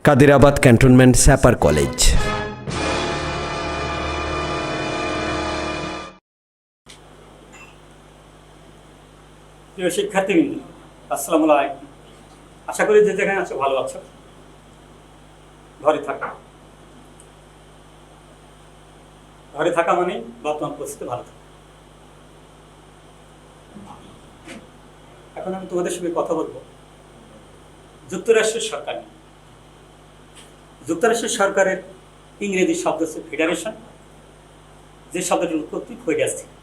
Kadirabad cantonment স্যাপার college. প্রিয় শিক্ষার্থীবৃন্দ, আসসালামু আলাইকুম। আশা করি যে যেখানে আছো ভালো আছো। ঘরে থাকা মানে বর্তমান পরিস্থিতি ভালো থাকা। এখন আমি তোমাদের সঙ্গে কথা বলবো যুক্তরাষ্ট্রের সরকার নিয়ে। যুক্তরাষ্ট্রের সরকারের ইংরেজি শব্দ হচ্ছে ফেডারেশন, যে শব্দটির উৎপত্তি ফৈডাস থেকে।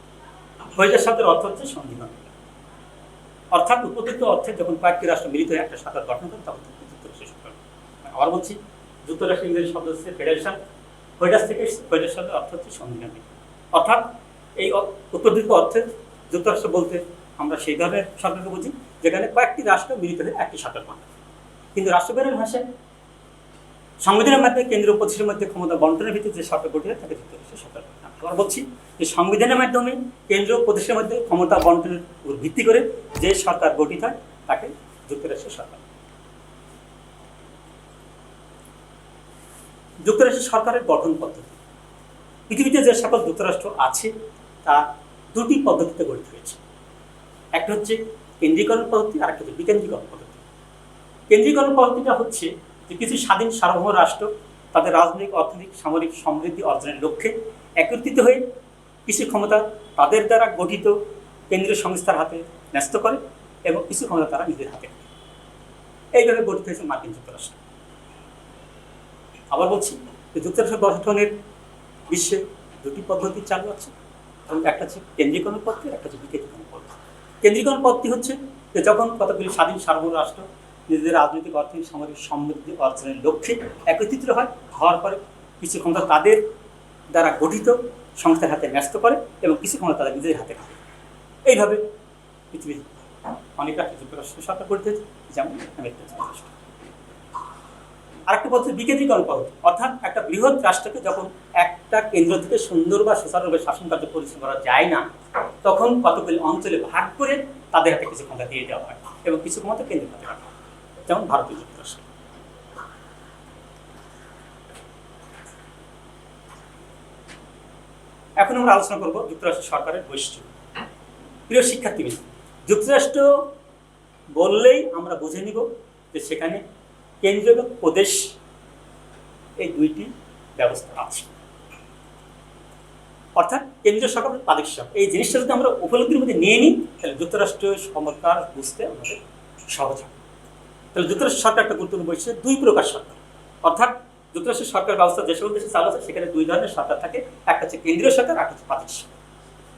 ফৈডাস শব্দের অর্থ হচ্ছে সংবিধান, অর্থাৎ উপযুক্ত অর্থে যখন কয়েকটি রাষ্ট্র মিলিত হয়ে একটা সরকার গঠন করে তখন যুক্তরাষ্ট্রের সরকার। আবার বলছি, যুক্তরাষ্ট্রের ইংরেজি শব্দ হচ্ছে ফেডারেশন, ফৈডাস থেকে ফৈডাস শব্দের অর্থ হচ্ছে সংবিধান। অর্থাৎ এই উপযুক্ত অর্থে যুক্তরাষ্ট্র বলতে আমরা সেই ধরনের সরকারকে বুঝি যেখানে কয়েকটি রাষ্ট্র মিলিত হয়ে একটি সরকার গঠন। কিন্তু রাষ্ট্রপ্রধানের ভাষায় সংবিধানের মাধ্যমে কেন্দ্রীয় প্রতিষ্ঠানের মধ্যে ক্ষমতা বন্টনের ভিত্তিতে যে সরকার গঠিত হয় তাকে যুক্তরাষ্ট্রের সরকার। আবার বলছি যে সংবিধানের মাধ্যমে কেন্দ্রীয় প্রতিষ্ঠানের মধ্যে ক্ষমতা বন্টনের উপর ভিত্তি করে যে সরকার গঠিত হয় তাকে যুক্তরাষ্ট্রের সরকার। যুক্তরাষ্ট্রের সরকারের গঠন পদ্ধতি। পৃথিবীতে যে সকল যুক্তরাষ্ট্র আছে তা দুটি পদ্ধতিতে গঠিত হয়েছে। একটা হচ্ছে কেন্দ্রীকরণ পদ্ধতি, আর একটা হচ্ছে বিকেন্দ্রীকরণ পদ্ধতি। কেন্দ্রীকরণ পদ্ধতিটা হচ্ছে যে কিছু স্বাধীন সার্বভৌম রাষ্ট্র তাদের রাজনৈতিক, অর্থনৈতিক, সামরিক সমৃদ্ধি অর্জনের লক্ষ্যে একত্রিত হয়ে কিছু ক্ষমতা তাদের দ্বারা গঠিত কেন্দ্রীয় সংস্থার হাতে ন্যস্ত করে এবং কিছু ক্ষমতা তারা নিজের হাতে রাখে। এইভাবে গঠিত হয়েছে মার্কিন যুক্তরাষ্ট্র। আবার বলছি যে যুক্তরাষ্ট্র গঠনের বিশ্বে দুটি পদ্ধতি চালু আছে, এবং একটা হচ্ছে কেন্দ্রীকরণ পদ্ধতি, একটা হচ্ছে বিকেন্দ্রীকরণ পদ্ধতি। কেন্দ্রীকরণ পদ্ধতি হচ্ছে যে যখন কতগুলি স্বাধীন সার্বভৌম রাষ্ট্র নিজেদের রাজনৈতিক, অর্থনৈতিক, সামরিক সমৃদ্ধি অর্জনের লক্ষ্যে একত্রিত হওয়ার পরে কিছু ক্ষমতা তাদের দ্বারা গঠিত সংস্থার হাতে ন্যস্ত করে এবং কিছু ক্ষমতা তাদের নিজেদের হাতে রাখে। এইভাবে পৃথিবীর অনেক রাষ্ট্র যুক্তরাষ্ট্রের সরকার গঠিত হয়েছে, যেমন আমেরিকা যুক্তরাষ্ট্র। আরেকটা পদ্ধতি বিকেন্দ্রীকরণ পদ্ধতি, অর্থাৎ একটা বৃহৎ রাষ্ট্রকে যখন একটা কেন্দ্র থেকে সুন্দর বা সুচারুভাবে শাসন কার্য পরিচালনা করা যায় না, তখন কতগুলি অঞ্চলে ভাগ করে তাদের হাতে কিছু ক্ষমতা দিয়ে দেওয়া হয় এবং কিছু ক্ষমতা কেন্দ্রের হাতে রাখা হয়, যেমন ভারতীয় যুক্তরাষ্ট্র। এখন আমরা আলোচনা করব যুক্তরাষ্ট্র সরকারের বৈশিষ্ট্য। প্রিয় শিক্ষার্থীবৃন্দ, যুক্তরাষ্ট্র বললেই আমরা বুঝে নিব যে সেখানে কেন্দ্র এবং প্রদেশ এই দুইটি ব্যবস্থা আছে। অর্থাৎ কেন্দ্রীয় সরকার, প্রাদেশিক সরকার, এই জিনিসটা যদি আমরা উপলব্ধির মধ্যে নিয়ে নিই তাহলে যুক্তরাষ্ট্রীয় সরকার বুঝতে আমাদের সহজ হবে। তাহলে যুক্তরাষ্ট্র সরকার একটা গুরুত্বপূর্ণ বৈশিষ্ট্য, দুই প্রকার সরকার। অর্থাৎ যুক্তরাষ্ট্রের সরকার ব্যবস্থা যে সকল দেশে চালু আছে সেখানে দুই ধরনের সরকার থাকে, একটা হচ্ছে কেন্দ্রীয় সরকার, একটা হচ্ছে প্রাদেশিক সরকার।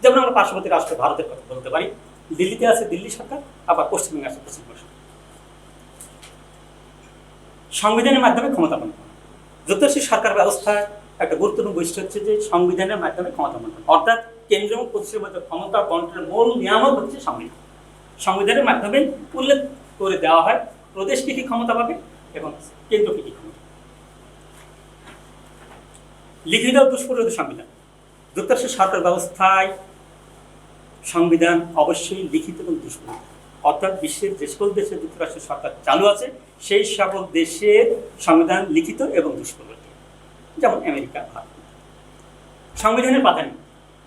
যেমন আমরা পার্শ্ববর্তী রাষ্ট্র ভারতের কথা বলতে পারি, দিল্লিতে আছে দিল্লি সরকার, আবার পশ্চিমবঙ্গে আছে পশ্চিমবঙ্গ সরকার। সংবিধানের মাধ্যমে ক্ষমতা বন্টন। যুক্তরাষ্ট্রের সরকার ব্যবস্থায় একটা গুরুত্বপূর্ণ বৈশিষ্ট্য হচ্ছে যে সংবিধানের মাধ্যমে ক্ষমতা বন্টন, অর্থাৎ কেন্দ্র এবং প্রদেশের মধ্যে ক্ষমতা বন্টনের মূল নিয়ামক হচ্ছে সংবিধান। সংবিধানের মাধ্যমে উল্লেখ করে দেওয়া হয় প্রদেশ কি কি ক্ষমতা পাবে এবং কেন্দ্র কি কি ক্ষমতা। লিখিত দুষ্প্রয়োগ সংবিধান। যুক্তরাষ্ট্রের সরকার ব্যবস্থায় সংবিধান অবশ্যই লিখিত এবং দুষ্প্রয়োগ, অর্থাৎ বিশ্বের যে সকল দেশে যুক্তরাষ্ট্রের সরকার চালু আছে সেই সকল দেশের সংবিধান লিখিত এবং দুষ্প্রয়োগ, যেমন আমেরিকা, ভারত। সংবিধানের প্রাধান্য।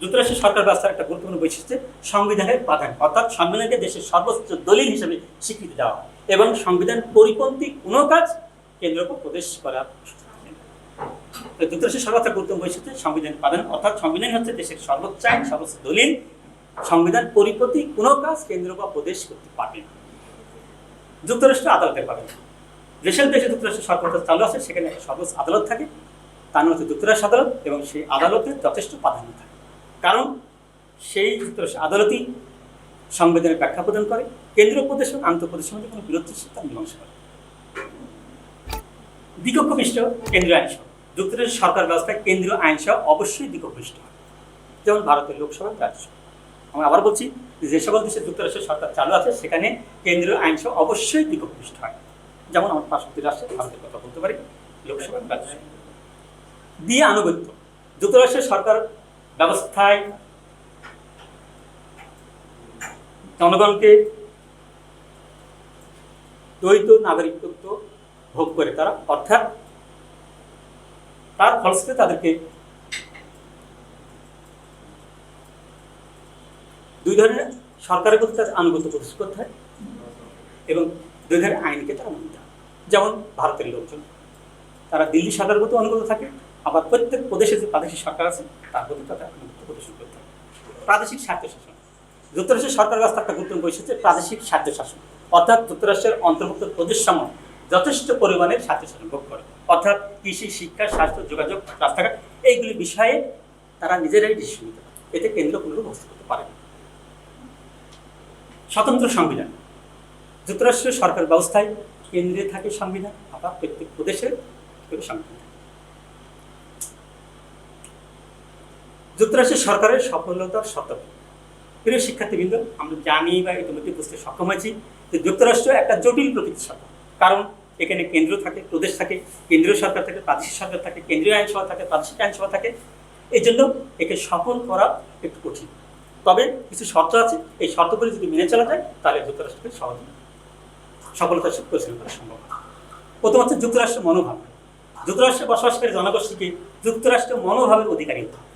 যুক্তরাষ্ট্রের সরকার ব্যবস্থার একটা গুরুত্বপূর্ণ বৈশিষ্ট্য সংবিধানের প্রাধান্য, অর্থাৎ সংবিধানকে দেশের সর্বোচ্চ দলিল হিসেবে স্বীকৃতি দেওয়া হয় এবং সংবিধান পরিপন্থী কোনো কাজ কেন্দ্র বা প্রদেশ করার যুক্তরাষ্ট্রের সর্বোচ্চ গুরুত্বপূর্ণ বৈশিষ্ট্য সংবিধানের প্রাধান্য, অর্থাৎ সংবিধান হচ্ছে দেশের সর্বোচ্চ আইন, সর্বোচ্চ দলিল। সংবিধান পরিপন্থী কোনো কাজ কেন্দ্র বা প্রদেশ করতে পারবে না। যুক্তরাষ্ট্র আদালতের প্রাধান্য। যেসব দেশে যুক্তরাষ্ট্রের সরকার চালু আছে সেখানে একটা সর্বোচ্চ আদালত থাকে, তার নাম হচ্ছে যুক্তরাষ্ট্র আদালত, এবং সেই আদালতের যথেষ্ট প্রাধান্য থাকে, কারণ সেই যুক্তরাষ্ট্র আদালতই সংবিধানের ব্যাখ্যা প্রদান করে, কেন্দ্রীয় প্রদেশ এবং আন্তঃপ্রদেশের মধ্যে কোনো বিরোধ সৃষ্টি তার মীমাংসা করে। দ্বিকক্ষবিষ্ট কেন্দ্রীয় আইনসভা। যুক্তরাষ্ট্রের সরকার ব্যবস্থায় কেন্দ্রীয় আইনসভা অবশ্যই দ্বিকক্ষবিষ্ট হয়, যেমন ভারতের লোকসভা, রাজ্যসভা। আমরা আবার বলছি যে সকল দেশে যুক্তরাষ্ট্রের সরকার চালু আছে সেখানে কেন্দ্রীয় আইনসভা অবশ্যই দ্বিকক্ষবিষ্ট হয়, যেমন আমার পার্শ্ববর্তী রাষ্ট্রে ভারতের কথা বলতে পারি, লোকসভা, রাজ্যসভা। দিয়ে আনুগত্য। যুক্তরাষ্ট্রের সরকার ব্যবস্থায় জনগণকে দ্বৈত নাগরিকত্ব ভোগ করে তারা, অর্থাৎ তার ফলশ্রুতিতে তাদেরকে দুই ধরনের সরকারের প্রতি তাদের আনুগত্য প্রদর্শন করতে হয় এবং দুই ধরনের আইনকে তারা মানতে হয়। যেমন ভারতের লোকজন তারা দিল্লি সরকারের প্রতি অনুগত থাকে, আবার প্রত্যেক প্রদেশে যে প্রাদেশিক সরকার আছে তার প্রতি তাদের আনুগত্য প্রদর্শন করতে হয়। প্রাদেশিক স্বায়ত্তশাসন, যুক্তরাষ্ট্রের সরকার ব্যবস্থা একটা গুরুত্বপূর্ণ বৈশিষ্ট্য হচ্ছে প্রাদেশিক স্বায়ত্তশাসন, অর্থাৎ যুক্তরাষ্ট্রের অন্তর্ভুক্ত প্রদেশসমূহ যথেষ্ট পরিমাণে স্বায়ত্তশাসন ভোগ করে, অর্থাৎ কৃষি, শিক্ষা, স্বাস্থ্য, যোগাযোগ, রাস্তাঘাট এইগুলি বিষয়ে তারা নিজেরাই ডিসিশন নিতে পারে, এতে কেন্দ্র কোনোরূপ হস্তক্ষেপ করতে পারে না। স্বতন্ত্র সংবিধান, যুক্তরাষ্ট্রের সরকার ব্যবস্থায় কেন্দ্রে থাকে সংবিধান, আবার প্রত্যেক প্রদেশের সংবিধান। যুক্তরাষ্ট্রের সরকারের সফলতার শর্ত। প্রিয় শিক্ষার্থীবৃন্দ, আমরা জানি বা ইতিমধ্যে বুঝতে সক্ষম হয়েছি যে যুক্তরাষ্ট্র একটা জটিল প্রকৃতির সরকার, কারণ এখানে কেন্দ্র থাকে, প্রদেশ থাকে, কেন্দ্রীয় সরকার থাকে, প্রাদেশিক সরকার থাকে, কেন্দ্রীয় আইনসভা থাকে, প্রাদেশিক আইনসভা থাকে। এই জন্য একে সফল করা একটু কঠিন, তবে কিছু শর্ত আছে, এই শর্তগুলি যদি মেনে চলা যায় তাহলে যুক্তরাষ্ট্রকে সহজে সফলতার সাথে পরিচালনা করা সম্ভব। প্রথম হচ্ছে যুক্তরাষ্ট্রের মনোভাব। যুক্তরাষ্ট্রে বসবাসকারী জনগোষ্ঠীকে যুক্তরাষ্ট্রের মনোভাবের অধিকারী হতে হবে,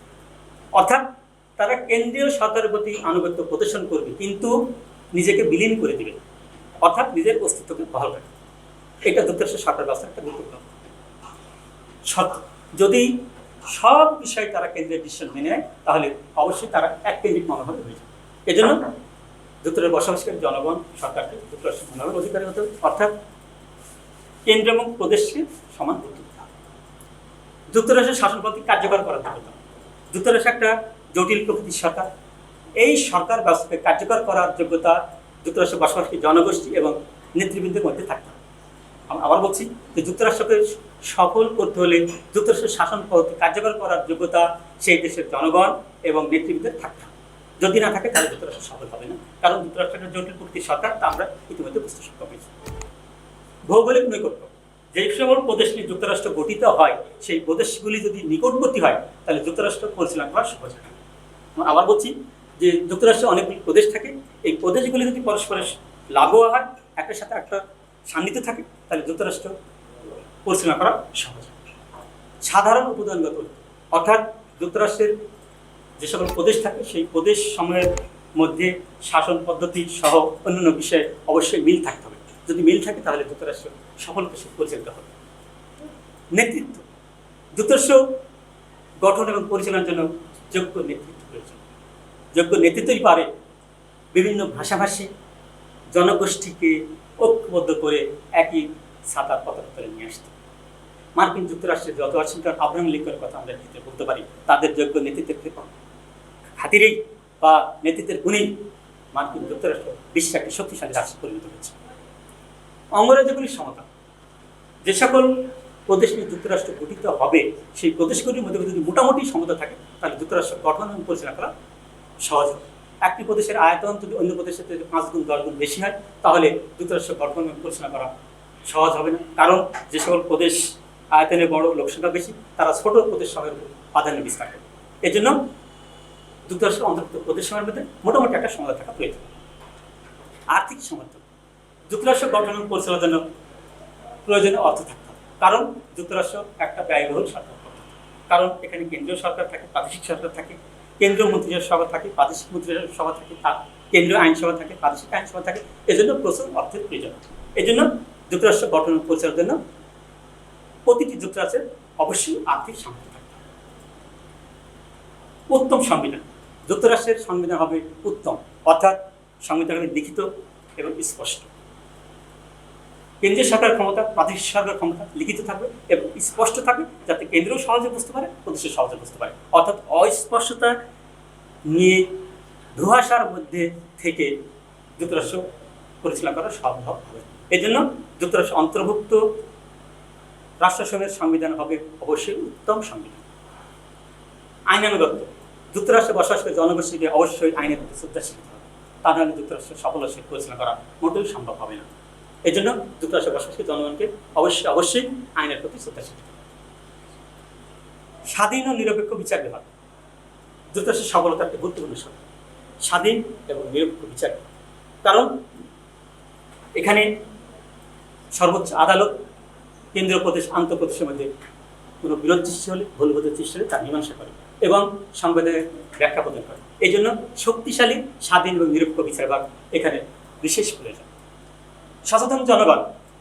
অর্থাৎ তারা কেন্দ্রীয় সরকারের প্রতি আনুগত্য প্রদর্শন করবে কিন্তু নিজেকে বিলীন করে দিবে, অর্থাৎ নিজের অস্তিত্বকে বহাল রাখবে। এটা যুক্তরাষ্ট্রের সরকার ব্যবস্থার একটা গুরুত্বপূর্ণ শর্ত। যদি সব বিষয়ে তারা কেন্দ্রের ডিসিশন মেনে নেয় তাহলে অবশ্যই তারা এক কেন্দ্রিক মনোভাবে হয়ে যাবে। এজন্য যুক্তরাষ্ট্রের বসবাসকারী জনগণ সরকারকে যুক্তরাষ্ট্রের মনোভাবের অধিকারী হতে হবে, অর্থাৎ কেন্দ্র এবং প্রদেশকে সমান গুরুত্ব দিতে হবে। যুক্তরাষ্ট্রের শাসনপদ্ধতি কার্যকর করার যোগ্যতা। যুক্তরাষ্ট্র একটা জটিল প্রকৃতির সরকার, এই সরকার ব্যবস্থাকে কার্যকর করার যোগ্যতা যুক্তরাষ্ট্রের বসবাসকারী জনগোষ্ঠী এবং নেতৃবৃন্দের মধ্যে থাকতে হবে। আবার বলছি যে যুক্তরাষ্ট্রকে সফল করতে হলে যুক্তরাষ্ট্রের শাসন পদ্ধতি কার্যকর করার যোগ্যতা সেই দেশের জনগণ এবং নেতৃবৃন্দের থাকতে হবে। যদি না থাকে তাহলে যুক্তরাষ্ট্র সফল হবে না, কারণ যুক্তরাষ্ট্রের জটিল প্রকৃতির সরকার, তা আমরা ইতিমধ্যে বুঝতে সক্ষম হয়েছি। ভৌগোলিক নৈকট্য, যে সকল প্রদেশ নিয়ে যুক্তরাষ্ট্র গঠিত হয় সেই প্রদেশগুলি যদি নিকটবর্তী হয় তাহলে যুক্তরাষ্ট্র পরিচালনা করা সহজ হয়। আবার বলছি যে যুক্তরাষ্ট্রে অনেকগুলি প্রদেশ থাকে, এই প্রদেশগুলি যদি পরস্পরের লাগোয়া হয়, একটার সাথে একটা সান্নিধ্য থাকে, তাহলে যুক্তরাষ্ট্র পরিচালনা করা সহজ হয়। সাধারণ উপদানগত, অর্থাৎ যুক্তরাষ্ট্রের যে সকল প্রদেশ থাকে সেই প্রদেশ সমূহের মধ্যে শাসন পদ্ধতি সহ অন্যান্য বিষয়ে অবশ্যই মিল থাকতে হবে। যদি মিল থাকে তাহলে যুক্তরাষ্ট্র সফলতার সাথে পরিচালিত হবে। নেতৃত্ব, যুক্তরাষ্ট্র গঠন এবং পরিচালনার জন্য যোগ্য নেতৃত্ব প্রয়োজন। যোগ্য নেতৃত্বই পারে বিভিন্ন ভাষাভাষী জনগোষ্ঠীকে ঐক্যবদ্ধ করে একই ছাতার পতাকা তলে নিয়ে আসতে। মার্কিন যুক্তরাষ্ট্রের যত ওয়াশিংটন, আব্রাহাম লিঙ্কনের কথা আমরা ক্ষেত্রে বলতে পারি, তাদের যোগ্য নেতৃত্বের খাতিরেই বা নেতৃত্বের গুণেই মার্কিন যুক্তরাষ্ট্র বিশ্বে একটি শক্তিশালী রাষ্ট্রে পরিণত হয়েছে। অঙ্গরাজ্যগুলির সমতা, যে সকল প্রদেশ নিয়ে যুক্তরাষ্ট্র গঠিত হবে সেই প্রদেশগুলির মধ্যে যদি মোটামুটি সমতা থাকে তাহলে যুক্তরাষ্ট্র গঠন এবং পরিচালনা করা সহজ হবে। একটি প্রদেশের আয়তন যদি অন্য প্রদেশের থেকে 5 গুণ 10 গুণ বেশি হয় তাহলে যুক্তরাষ্ট্র গঠন এবং পরিচালনা করা সহজ হবে না, কারণ যে সকল প্রদেশ আয়তনে বড়, লোকসংখ্যা বেশি, তারা ছোট প্রদেশ সমূহের প্রাধান্য বিস্তার করে। এই জন্য যুক্তরাষ্ট্রের অন্তর্ভুক্ত প্রদেশ সমূহের মধ্যে মোটামুটি একটা সমতা থাকা প্রয়োজন। আর্থিক সমর্থন, যুক্তরাষ্ট্র গঠন এবং পরিচালনার জন্য প্রয়োজনীয় অর্থ থাকতে হবে, কারণ যুক্তরাষ্ট্র একটা ব্যয়বহুল সরকার, কারণ এখানে কেন্দ্রীয় সরকার থাকে, প্রাদেশিক সরকার থাকে, কেন্দ্রীয় মন্ত্রিসভা থাকে, প্রাদেশিক মন্ত্রিসভা থাকে, কেন্দ্রীয় আইনসভা থাকে, প্রাদেশিক আইনসভা থাকে, এজন্য প্রচুর অর্থের প্রয়োজন। এই জন্য যুক্তরাষ্ট্র গঠন এবং পরিচালনার জন্য প্রতিটি যুক্তরাষ্ট্রের অবশ্যই আর্থিক সামর্থ্য থাকতে হবে। উত্তম সংবিধান, যুক্তরাষ্ট্রের সংবিধান হবে উত্তম, অর্থাৎ সংবিধান হবে লিখিত এবং স্পষ্ট। কেন্দ্রীয় সরকার ক্ষমতা, প্রাদেশিক সরকার ক্ষমতা লিখিত থাকবে এবং স্পষ্ট থাকবে, যাতে কেন্দ্রও সহজে বুঝতে পারে, প্রদেশও সহজে বুঝতে পারে। অর্থাৎ অস্পষ্টতা নিয়ে ধোঁয়াশার মধ্যে থেকে যুক্তরাষ্ট্র পরিচালনা করা সম্ভব হবে। এই জন্য যুক্তরাষ্ট্র অন্তর্ভুক্ত রাষ্ট্রসমূহের সংবিধান হবে অবশ্যই উত্তম সংবিধান। আইনানুগত্য, যুক্তরাষ্ট্রে বসবাসকারী জনগোষ্ঠীকে অবশ্যই আইনের প্রতি শ্রদ্ধাশীল হতে হবে, তা নাহলে যুক্তরাষ্ট্রের সফলতার সাথে পরিচালনা করা মোটেই সম্ভব হবে না। এই জন্য যুক্তরাষ্ট্রের বসবাসকারী জনগণকে অবশ্যই আইনের প্রতি শ্রদ্ধাশীল হতে হবে। স্বাধীন ও নিরপেক্ষ বিচার বিভাগ, যুক্তরাষ্ট্রের সফলতার একটি গুরুত্বপূর্ণ শর্ত, স্বাধীন এবং নিরপেক্ষ বিচার বিভাগ। কারণ এখানে সর্বোচ্চ আদালত কেন্দ্রীয় প্রদেশ আন্তঃপ্রদেশের মধ্যে কোনো বিরোধ সৃষ্টি হলে ভুল বোঝার সৃষ্টি হলে তার মীমাংসা করে এবং সংবিধানের ব্যাখ্যা প্রদান করে। এই জন্য শক্তিশালী স্বাধীন এবং নিরপেক্ষ বিচারভাগ এখানে বিশেষ প্রয়োজন। সচেতন জনগণ,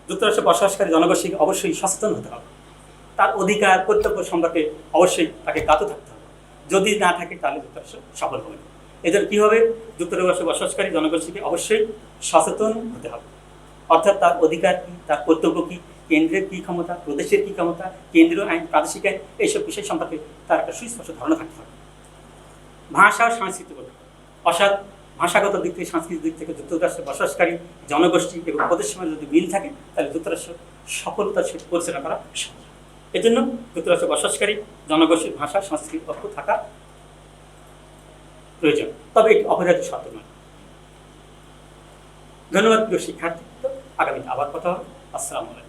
যুক্তরাষ্ট্রে বসবাসকারী জনগোষ্ঠীকে অবশ্যই সচেতন হতে হবে, তার অধিকার কর্তব্য সম্পর্কে অবশ্যই তাকে জ্ঞাত থাকতে হবে। যদি না থাকে তাহলে যুক্তরাষ্ট্র সফল হবে না। এজন্য কী হবে, যুক্তরাষ্ট্রে বসবাসকারী জনগোষ্ঠীকে অবশ্যই সচেতন হতে হবে, অর্থাৎ তার অধিকার কী, তার কর্তব্য কী, কেন্দ্রের কী ক্ষমতা, প্রদেশের কী ক্ষমতা, কেন্দ্রীয় আইন, প্রাদেশিক আইন, এইসব বিষয় সম্পর্কে তার একটা সুস্পষ্ট ধারণা থাকতে হবে। ভাষা ও সংস্কৃতিগত, অর্থাৎ ভাষাগত দিক থেকে সাংস্কৃতিক দিক থেকে যুক্তরাষ্ট্রে বসবাসকারী জনগোষ্ঠী এবং প্রদেশের মধ্যে যদি মিল থাকে তাহলে যুক্তরাষ্ট্র সফলতার সাথে পরিচালনা করা সম্ভব। এজন্য যুক্তরাষ্ট্রে বসবাসকারী জনগোষ্ঠীর ভাষা সংস্কৃতি ঐক্য থাকা প্রয়োজন, তবে এটি অপরিহার্য শর্ত নয়। ধন্যবাদ প্রিয় শিক্ষার্থী, আগামীতে আবার কথা হবে। আসসালামু আলাইকুম।